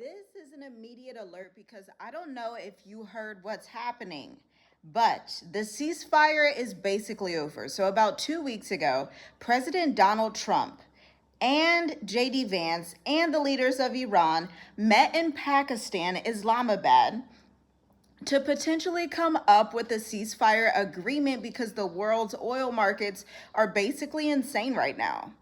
This is an immediate alert because I don't know if you heard what's happening, but the ceasefire is basically over. So, about 2 weeks ago, President Donald Trump and JD Vance and the leaders of Iran met in Pakistan, Islamabad, to potentially come up with a ceasefire agreement because the world's oil markets are basically insane right now.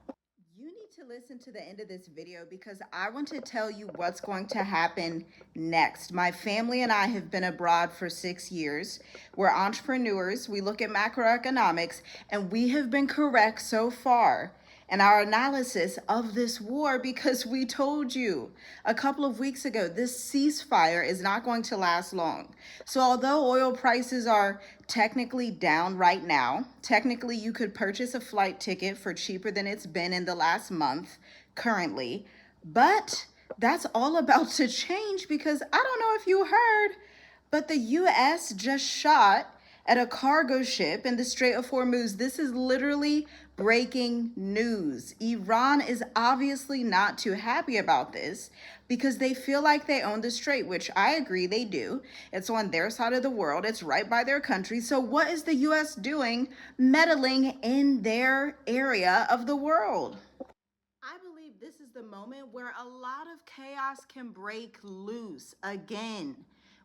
You need to listen to the end of this video because I want to tell you what's going to happen next. My family and I have been abroad for 6 years. We're entrepreneurs. We look at macroeconomics, and we have been correct so far in our analysis of this war because we told you a couple of weeks ago this ceasefire is not going to last long. So although oil prices are technically down right now, technically you could purchase a flight ticket for cheaper than it's been in the last month currently, but that's all about to change because I don't know if you heard, but the US just shot at a cargo ship in the Strait of Hormuz. This is literally breaking news. Iran is obviously not too happy about this because they feel like they own the strait, which I agree they do. It's on their side of the world. It's right by their country. So what is the US doing meddling in their area of the world? I believe this is the moment where a lot of chaos can break loose again.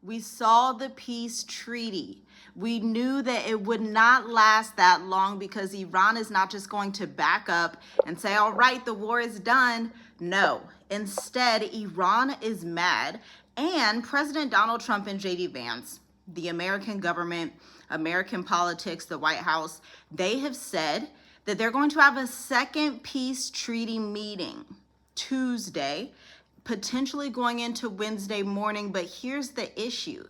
We saw the peace treaty. We knew that it would not last that long because Iran is not just going to back up and say, all right, the war is done. No, instead, Iran is mad. And President Donald Trump and JD Vance, the American government, American politics, the White House, they have said that they're going to have a second peace treaty meeting Tuesday, potentially going into Wednesday morning. But here's the issue.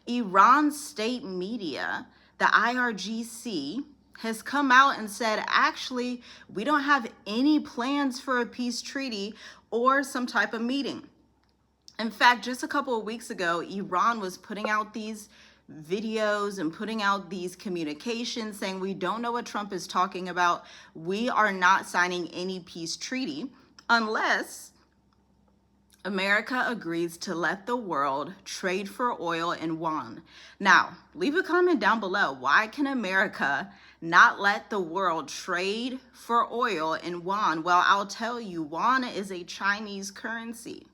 Iran's state media, the IRGC, has come out and said, actually, we don't have any plans for a peace treaty or some type of meeting. In fact, just a couple of weeks ago, Iran was putting out these videos and putting out these communications saying, we don't know what Trump is talking about. We are not signing any peace treaty unless America agrees to let the world trade for oil in yuan. Now, leave a comment down below. Why can America not let the world trade for oil in yuan? Well, I'll tell you, yuan is a Chinese currency.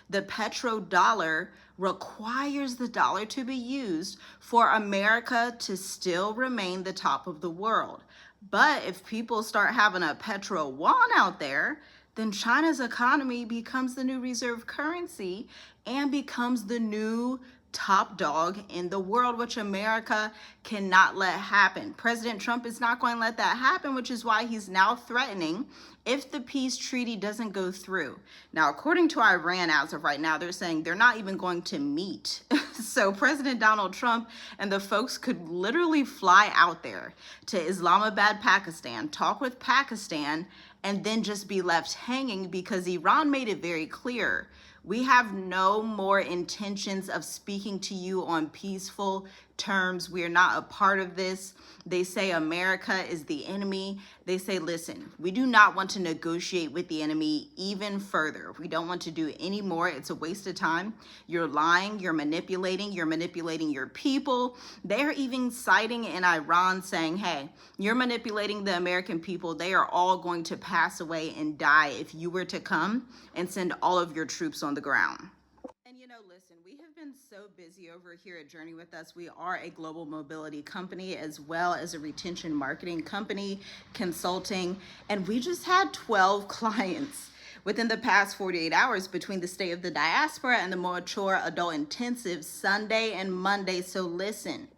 The petrodollar requires the dollar to be used for America to still remain the top of the world. But if people start having a petro yuan out there, then China's economy becomes the new reserve currency and becomes the new top dog in the world, which America cannot let happen. President Trump is not going to let that happen, which is why he's now threatening if the peace treaty doesn't go through. Now, according to Iran, as of right now, they're saying they're not even going to meet. So President Donald Trump and the folks could literally fly out there to Islamabad, Pakistan, talk with Pakistan, and then just be left hanging because Iran made it very clear. We have no more intentions of speaking to you on peaceful terms. We are not a part of this. They say America is the enemy. They say, listen, we do not want to negotiate with the enemy even further. We don't want to do any more. It's a waste of time. You're lying, you're manipulating your people. They're even citing in Iran saying, hey, you're manipulating the American people. They are all going to pass away and die if you were to come and send all of your troops on the ground. And listen, we have been so busy over here at Journey With Us. We are a global mobility company as well as a retention marketing company, consulting, and we just had 12 clients within the past 48 hours between the State of the Diaspora and the Mature Adult Intensive Sunday and Monday. So listen,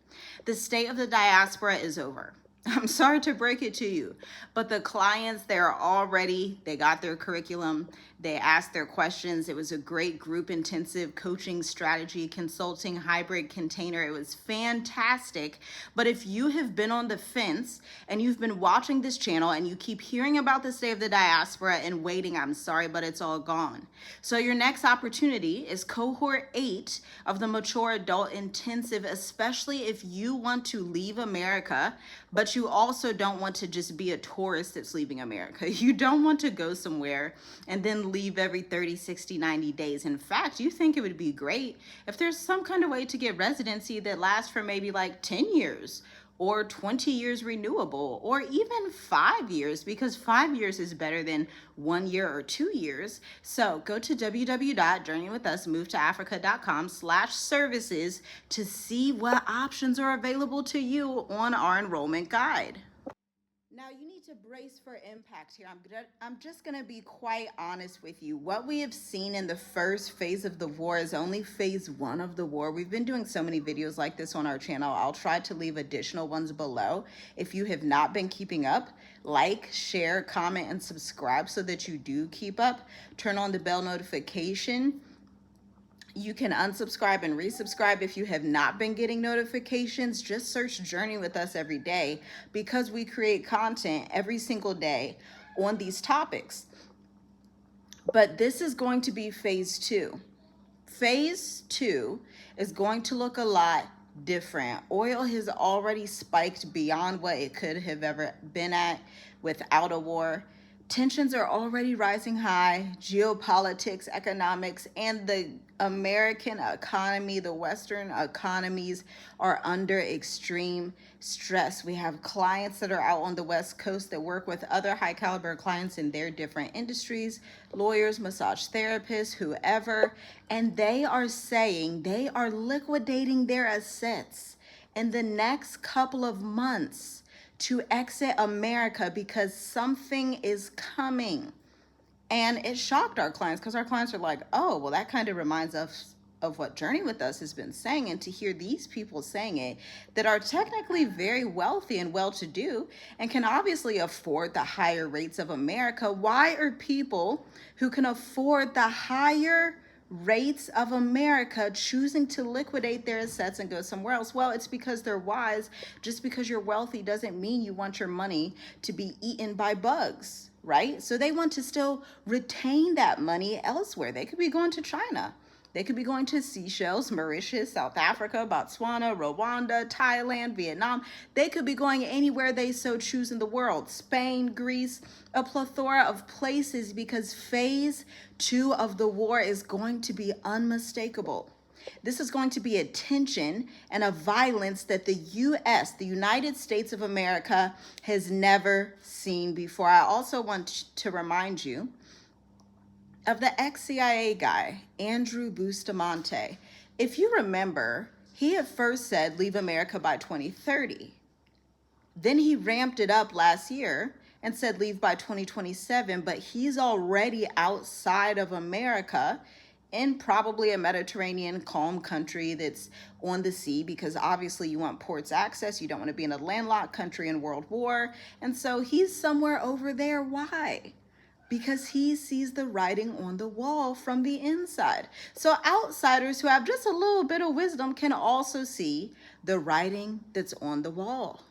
the State of the Diaspora is over. I'm sorry to break it to you, but the clients, they're all ready. They got their curriculum. They asked their questions. It was a great group intensive coaching, strategy, consulting, hybrid container. It was fantastic. But if you have been on the fence and you've been watching this channel and you keep hearing about the State of the Diaspora and waiting, I'm sorry, but it's all gone. So your next opportunity is cohort 8 of the Mature Adult Intensive, especially if you want to leave America, but you also don't want to just be a tourist that's leaving America. You don't want to go somewhere and then leave every 30, 60, 90 days. In fact, you think it would be great if there's some kind of way to get residency that lasts for maybe like 10 years or 20 years renewable, or even 5 years, because 5 years is better than 1 year or 2 years. So go to www.journeywithusmovetoafrica.com/services to see what options are available to you on our enrollment guide. Now, you need to brace for impact here. I'm just going to be quite honest with you. What we have seen in the first phase of the war is only phase one of the war. We've been doing so many videos like this on our channel. I'll try to leave additional ones below. If you have not been keeping up, like, share, comment, and subscribe so that you do keep up. Turn on the bell notification. You can unsubscribe and resubscribe if you have not been getting notifications. Just search Journey with Us every day, because we create content every single day on these topics. But this is going to be phase two. Phase two is going to look a lot different. Oil has already spiked beyond what it could have ever been at without a war. Tensions are already rising high. Geopolitics, economics, and the American economy, the Western economies, are under extreme stress. We have clients that are out on the West Coast that work with other high caliber clients in their different industries, lawyers, massage therapists, whoever, and they are saying they are liquidating their assets in the next couple of months to exit America because something is coming. And it shocked our clients, because our clients are like, oh, well, that kind of reminds us of what Journey with Us has been saying. And to hear these people saying it that are technically very wealthy and well-to-do and can obviously afford the higher rates of America, why are people who can afford the higher rates of America choosing to liquidate their assets and go somewhere else? Well, it's because they're wise. Just because you're wealthy doesn't mean you want your money to be eaten by bugs, right? So they want to still retain that money elsewhere. They could be going to China. They could be going to Seychelles, Mauritius, South Africa, Botswana, Rwanda, Thailand, Vietnam. They could be going anywhere they so choose in the world. Spain, Greece, a plethora of places, because phase two of the war is going to be unmistakable. This is going to be a tension and a violence that the U.S., the United States of America, has never seen before. I also want to remind you of the ex-CIA guy, Andrew Bustamante. If you remember, he at first said leave America by 2030. Then he ramped it up last year and said leave by 2027, but he's already outside of America in probably a Mediterranean calm country that's on the sea, because obviously you want ports access. You don't want to be in a landlocked country in World War. And so he's somewhere over there. Why? Because he sees the writing on the wall from the inside. So outsiders who have just a little bit of wisdom can also see the writing that's on the wall.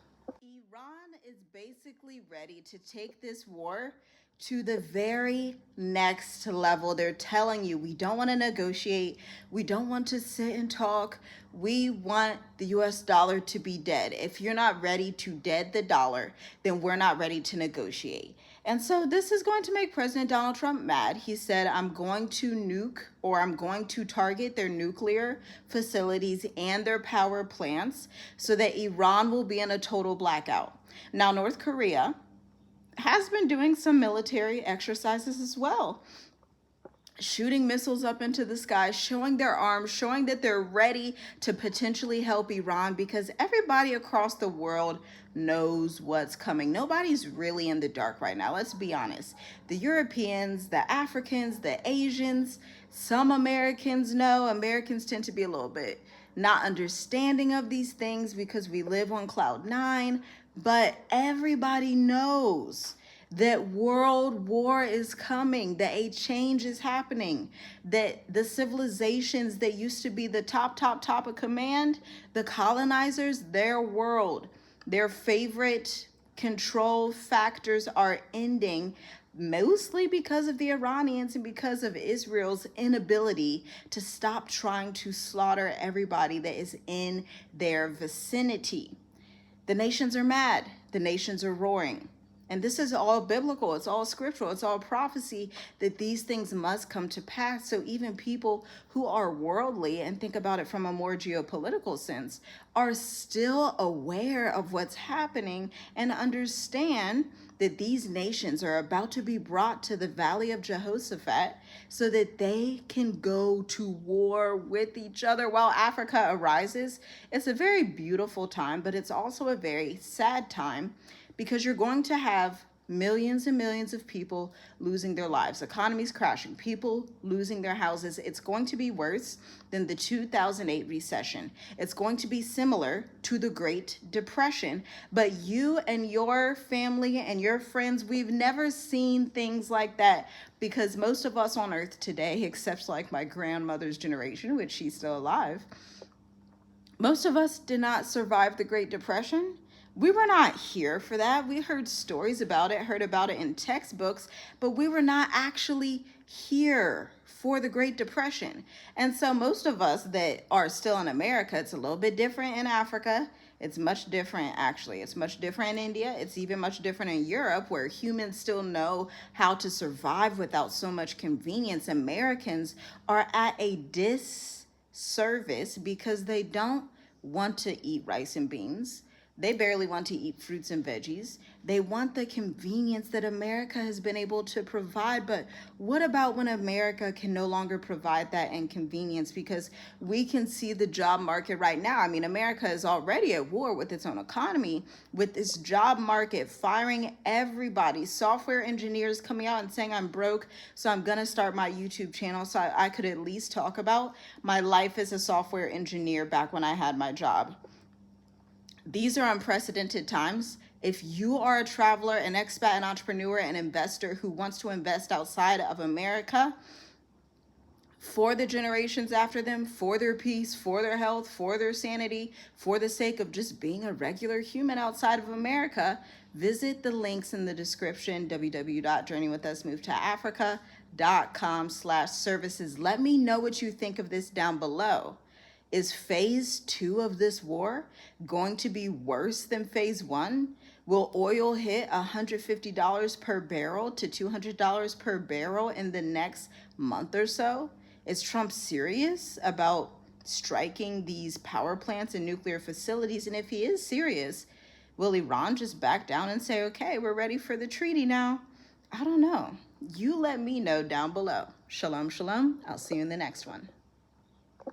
Iran is basically ready to take this war to the very next level. They're telling you, we don't want to negotiate. We don't want to sit and talk. We want the US dollar to be dead. If you're not ready to dead the dollar, then we're not ready to negotiate. And so this is going to make President Donald Trump mad. He said, I'm going to nuke, or I'm going to target their nuclear facilities and their power plants so that Iran will be in a total blackout. Now, North Korea has been doing some military exercises as well, shooting missiles up into the sky, showing their arms, showing that they're ready to potentially help Iran, because everybody across the world knows what's coming. Nobody's really in the dark right now. Let's be honest. The Europeans, the Africans, the Asians, some Americans know. Americans tend to be a little bit not understanding of these things because we live on cloud nine, but everybody knows that world war is coming, that a change is happening, that the civilizations that used to be the top of command, the colonizers, their world, their favorite control factors are ending, mostly because of the Iranians and because of Israel's inability to stop trying to slaughter everybody that is in their vicinity. The nations are mad. The nations are roaring. And this is all biblical, it's all scriptural, it's all prophecy that these things must come to pass. So even people who are worldly and think about it from a more geopolitical sense are still aware of what's happening and understand that these nations are about to be brought to the valley of Jehoshaphat so that they can go to war with each other while Africa arises. It's a very beautiful time, but it's also a very sad time because you're going to have millions and millions of people losing their lives, economies crashing, people losing their houses. It's going to be worse than the 2008 recession. It's going to be similar to the Great Depression. But you and your family and your friends, we've never seen things like that, because most of us on earth today, except like my grandmother's generation, which she's still alive, most of us did not survive the Great Depression. We were not here for that. We heard stories about it, heard about it in textbooks, but we were not actually here for the Great Depression. And so most of us that are still in America, it's a little bit different in Africa. It's much different, actually. It's much different in India. It's even much different in Europe, where humans still know how to survive without so much convenience. Americans are at a disservice because they don't want to eat rice and beans. They barely want to eat fruits and veggies. They want the convenience that America has been able to provide. But what about when America can no longer provide that inconvenience? Because we can see the job market right now. I mean, America is already at war with its own economy, with this job market firing everybody. Software engineers coming out and saying, I'm broke, so I'm going to start my YouTube channel so I could at least talk about my life as a software engineer back when I had my job. These are unprecedented times. If you are a traveler, an expat, an entrepreneur, an investor who wants to invest outside of America for the generations after them, for their peace, for their health, for their sanity, for the sake of just being a regular human outside of America, visit the links in the description, www.journeywithusmovetoafrica.com/services. Let me know what you think of this down below. Is phase 2 of this war going to be worse than phase 1? Will oil hit $150 per barrel to $200 per barrel in the next month or so? Is Trump serious about striking these power plants and nuclear facilities? And if he is serious, will Iran just back down and say, okay, we're ready for the treaty now? I don't know. You let me know down below. Shalom, shalom. I'll see you in the next one.